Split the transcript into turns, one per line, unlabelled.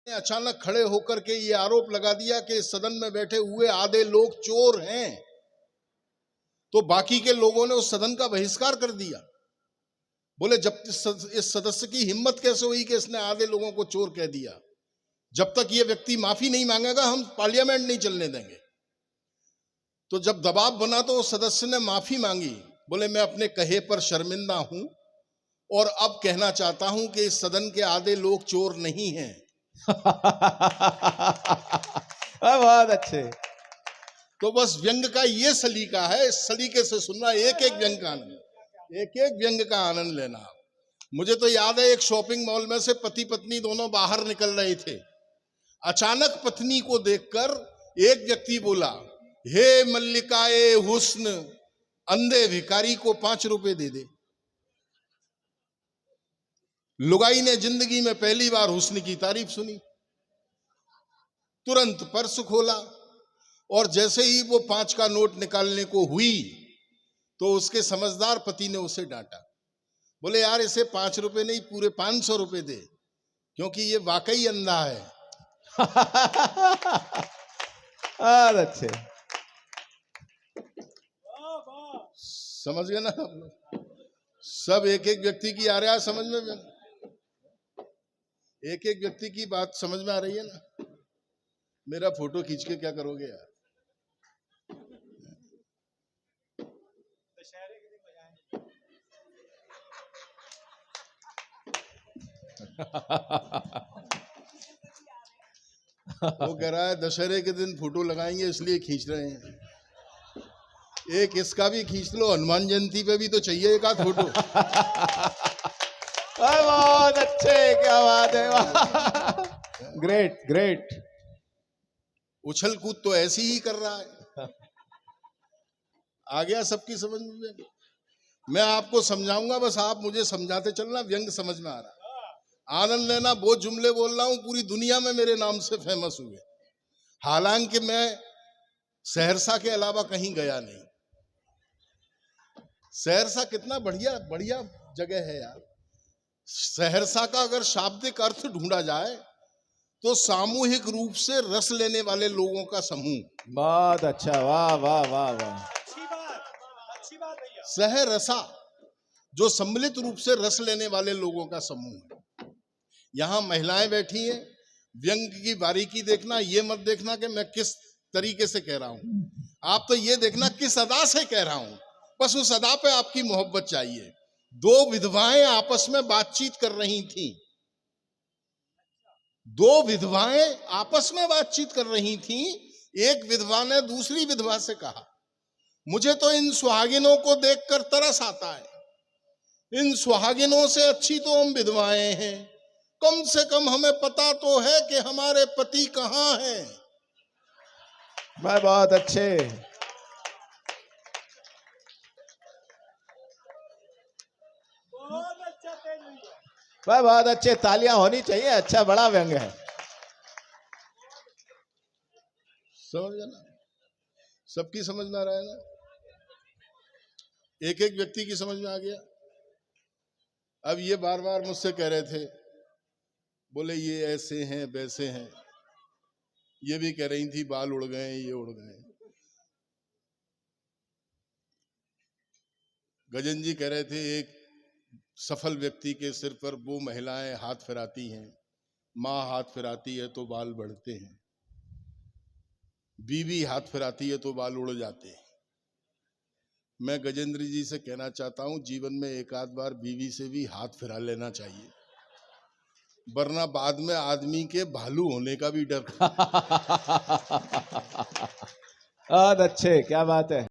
ने अचानक खड़े होकर के ये आरोप लगा दिया कि सदन में बैठे हुए आधे लोग चोर हैं, तो बाकी के लोगों ने उस सदन का बहिष्कार कर दिया। बोले जब इस सदस्य की हिम्मत कैसे हुई कि इसने आधे लोगों को चोर कह दिया, जब तक ये व्यक्ति माफी नहीं मांगेगा हम पार्लियामेंट नहीं चलने देंगे। तो जब दबाव बना तो उस सदस्य ने माफी मांगी। बोले मैं अपने कहे पर शर्मिंदा हूं और अब कहना चाहता हूं कि इस सदन के आधे लोग चोर नहीं हैं।
बहुत अच्छे।
तो बस व्यंग का ये सलीका है, इस सलीके से सुनना, एक एक व्यंग का आनंद, एक एक व्यंग का आनंद लेना। मुझे तो याद है एक शॉपिंग मॉल में से पति पत्नी दोनों बाहर निकल रहे थे। अचानक पत्नी को देखकर एक व्यक्ति बोला, हे मल्लिकाए हुस्न, अंधे भिखारी को 5 रुपए दे दे। लुगाई ने जिंदगी में पहली बार हुस्न की तारीफ सुनी, तुरंत पर्स खोला और जैसे ही वो 5 का नोट निकालने को हुई तो उसके समझदार पति ने उसे डांटा। बोले यार इसे 5 रुपए नहीं पूरे 500 रुपए दे, क्योंकि ये वाकई अंधा है।
अच्छे,
समझ गए ना आप लोग? सब एक एक व्यक्ति की आ रहा है समझ में, एक एक व्यक्ति की बात समझ में आ रही है ना। मेरा फोटो खींच के क्या करोगे यार? वो कह रहा है दशहरे के दिन फोटो लगाएंगे इसलिए खींच रहे हैं। एक इसका भी खींच लो, हनुमान जयंती पे भी तो चाहिए एक आध फोटो।
बहुत अच्छे, क्या बात है, ग्रेट ग्रेट।
उछल कूद तो ऐसी ही कर रहा है। आ गया सबकी समझ में? मैं आपको समझाऊंगा, बस आप मुझे समझाते चलना। व्यंग समझ में आ रहा है, आनंद लेना। बहुत जुमले बोल रहा हूं, पूरी दुनिया में मेरे नाम से फेमस हुए, हालांकि मैं सहरसा के अलावा कहीं गया नहीं। सहरसा कितना बढ़िया बढ़िया जगह है यार। सहरसा का अगर शाब्दिक अर्थ ढूंढा जाए तो सामूहिक रूप से रस लेने वाले लोगों का समूह।
बहुत अच्छा, वाह वाह वाह वाह,
अच्छी बात भैया।
सहरसा जो सम्मिलित रूप से रस लेने वाले लोगों का समूह है। यहां महिलाएं बैठी हैं। व्यंग की बारीकी देखना, ये मत देखना कि मैं किस तरीके से कह रहा हूं, आप तो ये देखना किस अदा से कह रहा हूं। बस उस अदा पे आपकी मोहब्बत चाहिए। 2 विधवाएं आपस में बातचीत कर रही थीं। 2 विधवाएं आपस में बातचीत कर रही थीं। एक विधवा ने दूसरी विधवा से कहा, मुझे तो इन सुहागिनों को देखकर तरस आता है। इन सुहागिनों से अच्छी तो हम विधवाएं हैं। कम से कम हमें पता तो है कि हमारे पति कहां हैं।
बहुत अच्छे। बहुत अच्छे, तालियां होनी चाहिए। अच्छा, बड़ा व्यंग है।
समझ गया ना? सबकी समझ में आ रहा है ना? एक एक व्यक्ति की समझ में आ गया। अब ये बार बार मुझसे कह रहे थे, बोले ये ऐसे हैं वैसे हैं। ये भी कह रही थी बाल उड़ गए, ये उड़ गए। गजन जी कह रहे थे एक सफल व्यक्ति के सिर पर वो महिलाएं हाथ फिराती हैं, माँ हाथ फिराती है तो बाल बढ़ते हैं, बीवी हाथ फिराती है तो बाल उड़ जाते हैं। मैं गजेंद्र जी से कहना चाहता हूं, जीवन में एक आध बार बीवी से भी हाथ फिरा लेना चाहिए, वरना बाद में आदमी के भालू होने का भी डर।
बहुत अच्छे, क्या बात है।